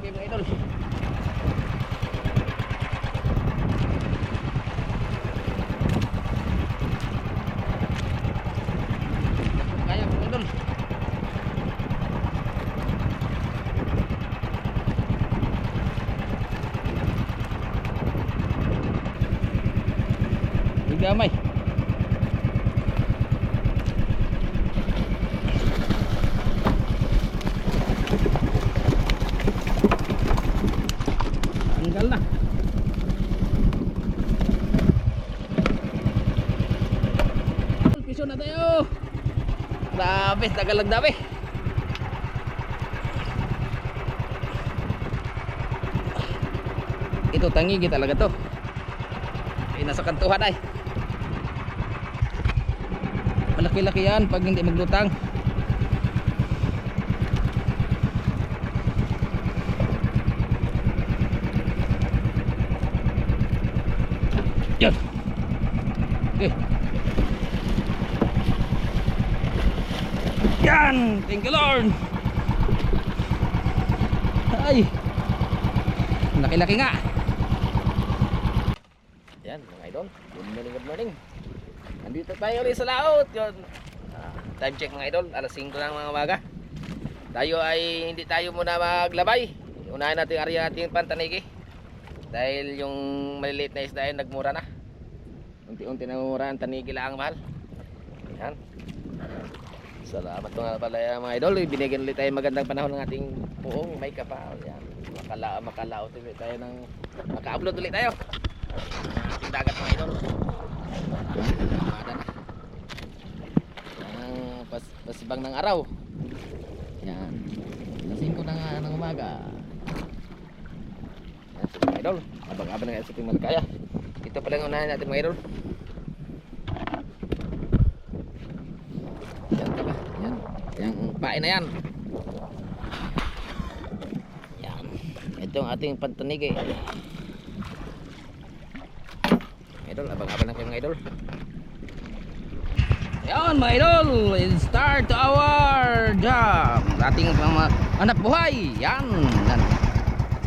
kayo mga idol. Kaya mga idol. Gamay. Tanggal na. Piso na tayo. Grabe, tagal lang dami. Ito tangigi talaga to. Nasa kantuhan ay. Malaki-laki yan pag hindi maglutang. Yan. Okay. Yan. Thank you Lord. Ay. Laki-laki nga. Yan mga idol. Good morning. Nandito tayo ulit sa laot. Yun. Time check mga idol, alas 5 ng mga umaga. Tayo ay hindi tayo muna maglabay. Unahin natin ang area natin pantanigi. Dahil yung maliliit na isda ay nagmura na. Unti-unti na mura ang tanigi lang ang mahal. Yan. Salamat mga pala mga idol. Binigyan ulit tayo magandang panahon ng ating puong may kapal. Yan. Makalaot ulit tayo ng maka-upload ulit tayo. Ating dagat mga idol. Pasibang ng araw. Yan. Lasing ko na nga ng umaga. Yan mga idol. Abang-abang na nga sa ating malakaya. Ito pala ang unahin natin mga idol. Yan pala. Yan. Yang pain na yan. Yan. Ito ang ating pantanig eh. Idol, abang-abang lang kayo mga idol. Yan mga idol, let's start our job. Ating mga anak buhay. Yan.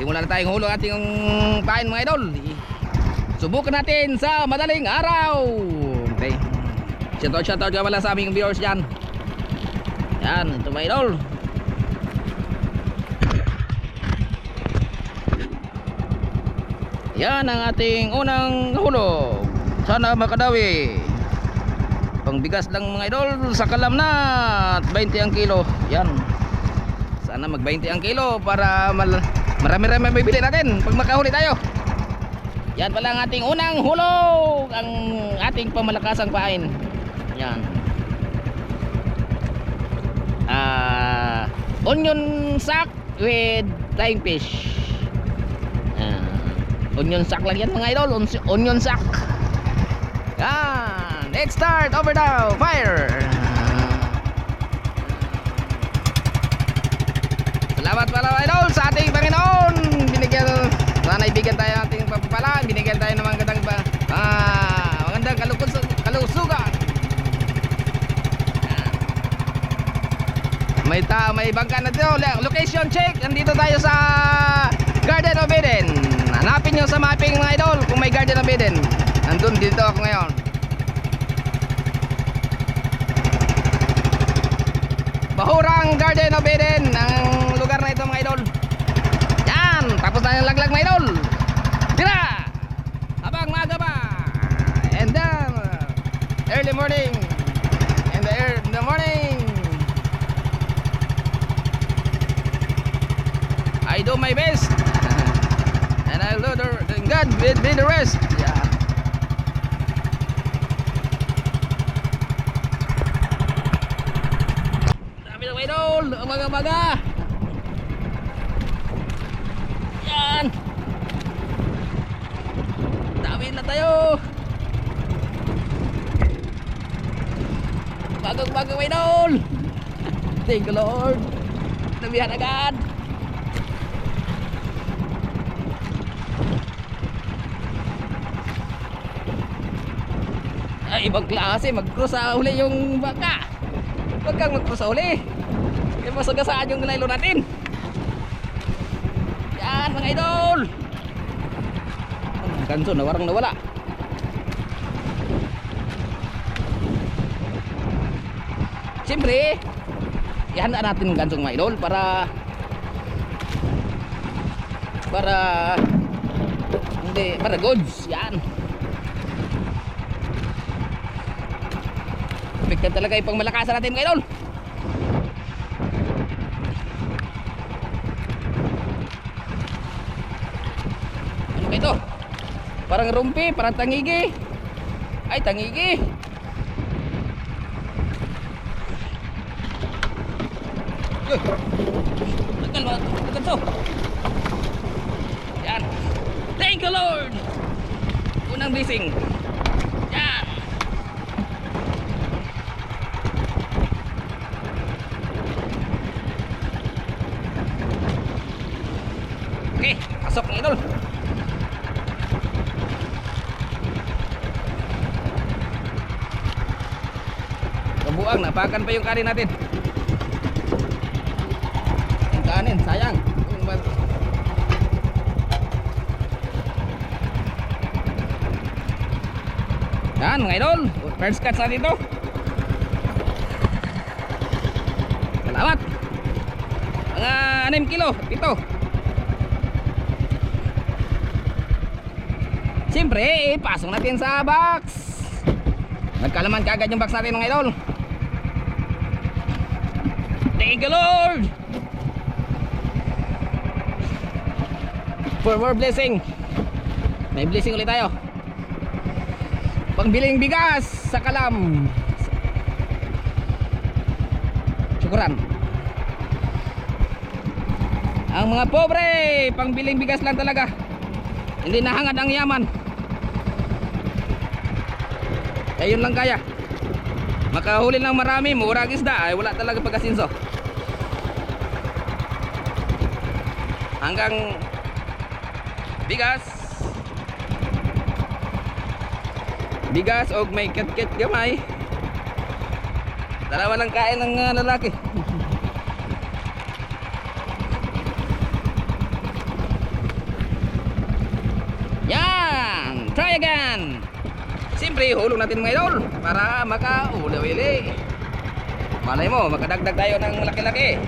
Simulan na tayong hulo ating pain mga idol. Subukan natin sa madaling araw. Okay. Shoutout ka pala sa aming viewers dyan. Yan, ito mga idol. Yan ang ating unang hulog. Sana makadawi. Pangbigas lang mga idol sa kalam na 20 ang kilo. Yan. Sana mag 20 ang kilo para marami-rami mabibili natin pag makahuli tayo. Yan pala ang ating unang hulog. Ang ating pamalakasang pain. Yan. Onion sack with flying fish. Onion sack lang yan mga idol. Onion sack. Yan. Let's start over now. Fire. Salamat pala mga idol sa ating Panginoon. Sana ibigyan tayo ng ating pagpapala. Binigyan tayo ng magandang kalusugan. May bangka na dito. Location check. Nandito tayo sa Garden of Eden. Hanapin nyo sa mapping mga idol kung may Garden of Eden. Nandun dito ako ngayon. Bahurang Garden of Eden ang lugar na ito mga idol. Yan. Tapos na yung laglag mga idol. Tira. Habang maaga pa. And then early morning. In the morning I do my best. And I'll do God will be the rest. Yeah. Dami ng idol, umaga-umaga. Yan. Dami na tayo. Bagong idol. Thank you Lord. Nabihan agad. Ay, ibang klase, mag-cross sa huli yung baka. Huwag kang mag-cross sa huli. Kaya masagasaan yung nylon natin. Yan mga idol. Ang ganso na warang nawala. Siyempre, ihanda natin ang gansong mga idol para hindi, para goods. Yan. Effective talaga yung pangmalakasan natin mga idol. Ano ba ito? Parang rumpi, parang tangigi. Ay, tangigi. Tagal ba? Tagal to. Yan. Thank you Lord. Unang blessing. Yan. Okay, pasok ng idol. Kabuang, napakan pa yung kanin natin. Yung kanin, sayang. Yan mga idol, first catch natin ito. Salamat. Mga 6 kilo, ito. Siyempre, pasok natin sa box. Nagkalaman kagad yung box natin mga idol. Thank you Lord for more blessing. May blessing ulit tayo. Pangbiling bigas sa Kalam. Syukuran. Ang mga pobre, pangbiling bigas lang talaga. Hindi nahangad ang yaman. Kaya yun lang kaya. Makahuli lang marami, murang isda, ay wala talaga pag-asinso. Hanggang bigas o may ket-ket gamay. Dalawa lang kain ng lalaki. Yan, try again. Siyempre hulog natin mga idol para makaulawili. Malay mo makadagdag tayo ng laki-laki.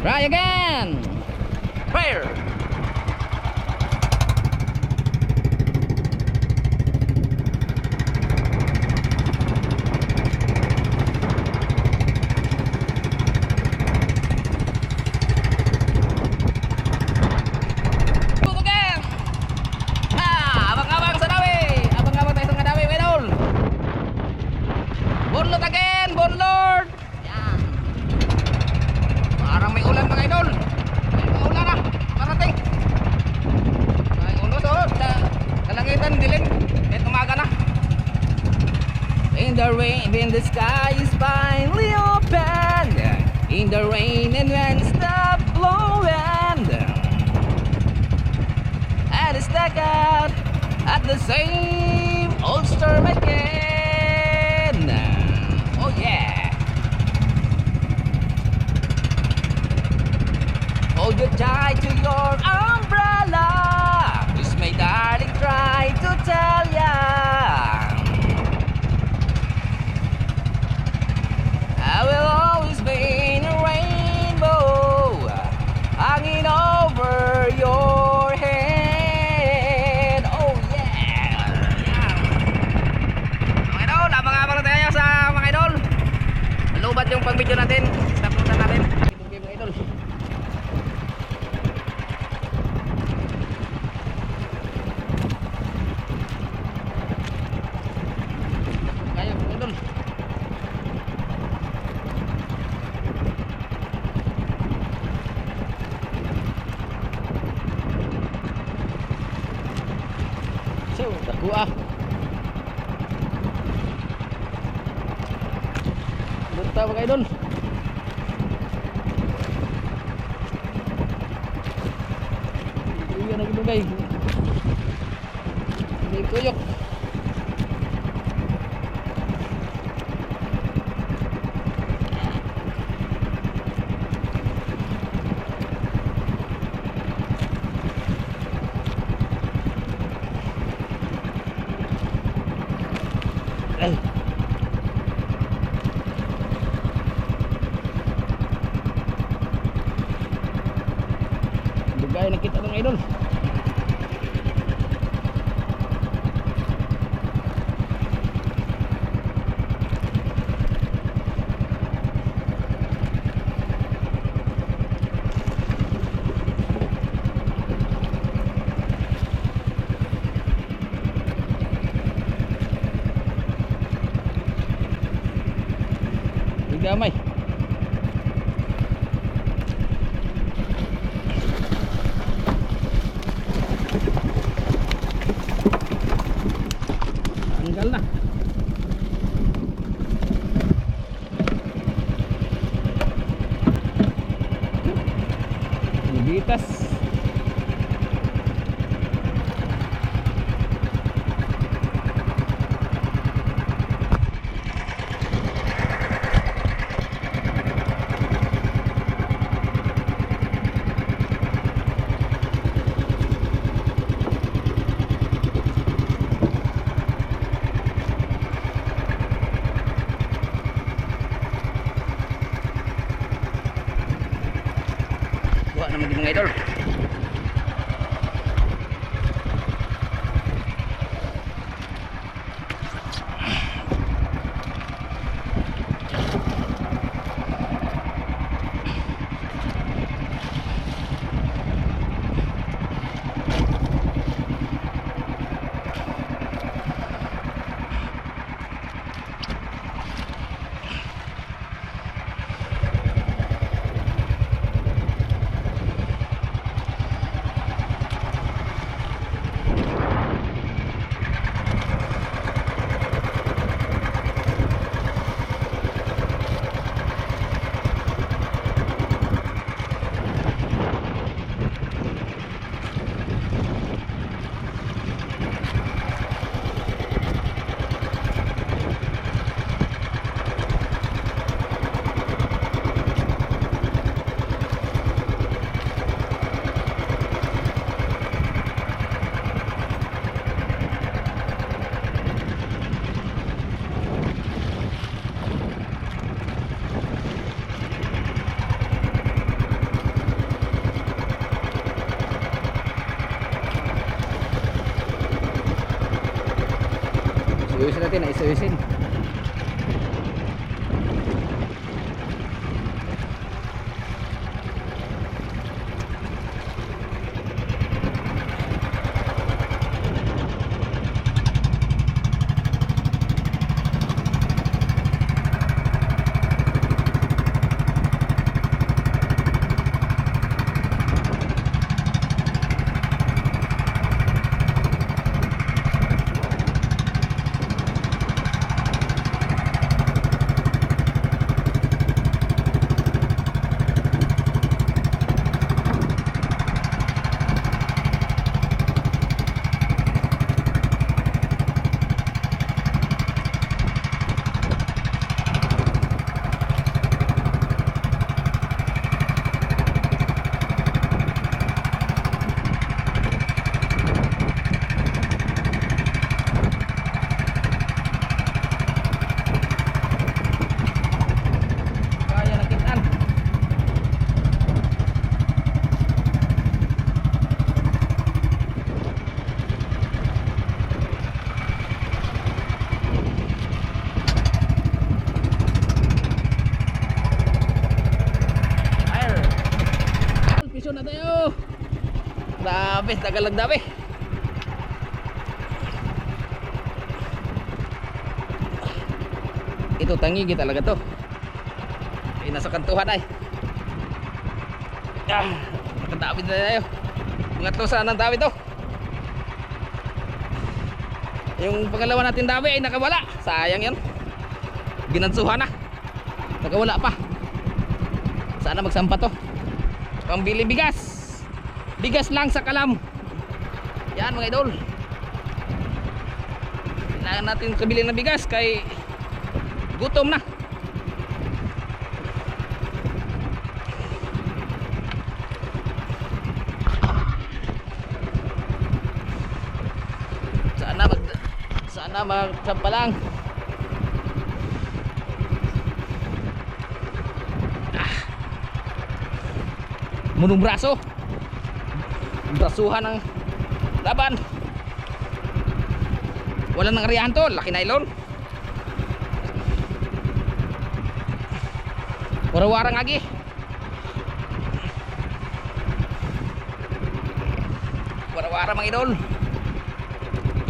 Try again. Fire. Bonlord again, bonlord. Yan. Parang may ulan mga idol. May ulan na. Parating. May ulos oh. Sa kalangitan dilim. Kahit umaga na. In the rain, when the sky is finally open. In the rain and when it stops blowing. And it's stuck out at the same old storm again. Oh yeah. Hold you tight to your umbrella. Just my darling try to tell ya. I will always be in a rainbow hanging over your head. Oh yeah. Mga idol, abang-abang na tayo sa mga idol. Malubat yung pang-video natin. Stop na natin. Okay mga idol. Kaya mga idol. So, dakuha. Lunta mga idol. Iyan na ginugay. May kuyok. Gaya nakita mga idol. Gamay. Tanggal na. Bibitas. Naman din mga idol. Ayusin natin, ayusin. Grabe, tagal lang dami. Ito tangigi talaga to. Ay, nasa kantuhan ay. Nakadami na tayo. Mga to saan ang dami to. Yung pangalawa natin dami ay nakawala. Sayang yan. Ginansuhan na. Nakawala pa. Sana magsampa to. Pambili bigas. Bigas lang sa kalam. Yan mga idol. Kailangan natin kabili ng bigas kay gutom na. Sana magsampa lang. Munong braso. Brasuhan ng laban. Wala nang arihan to, laki na ilon. Wara-wara lagi. Wara-wara mga idol.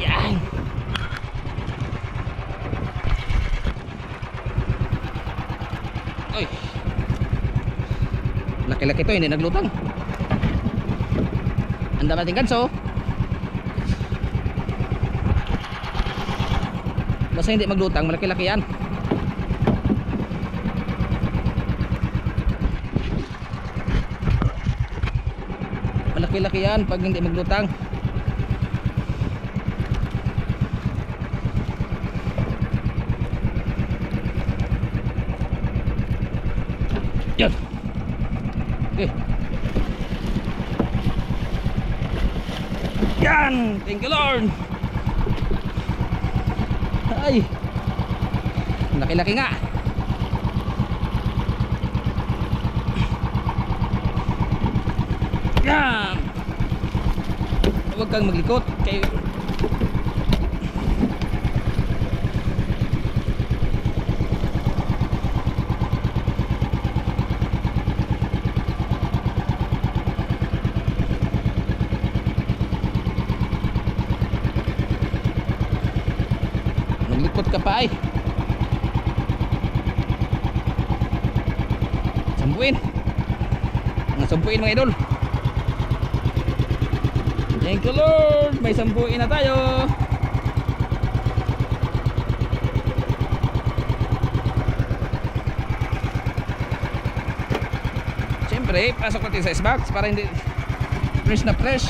Yan. Oy. Laki-laki to, hindi naglutang. Ang dami nating ganso. Basta hindi maglutang, malaki-laki yan. Malaki-laki yan pag hindi maglutang. Yan. Okay. Yan, thank you Lord. Ay, laki-laki nga. Yan. Huwag kang maglikot kay maglikot ka pa ay. Sambuin. Mga sambuin mga idol. Thank you Lord. May sambuin na tayo. Siyempre pasok natin sa icebox para hindi fresh na fresh.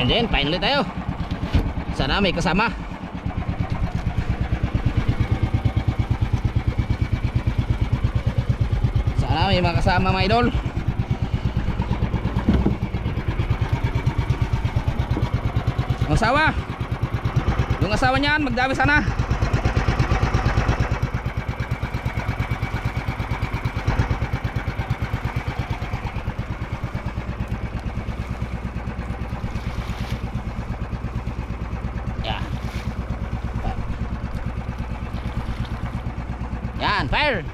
And then, finally tayo. Sana may kasama. Sana may mga kasama mga idol. Ang asawa. Yung asawa niyan, magdami sana. Yan, fire.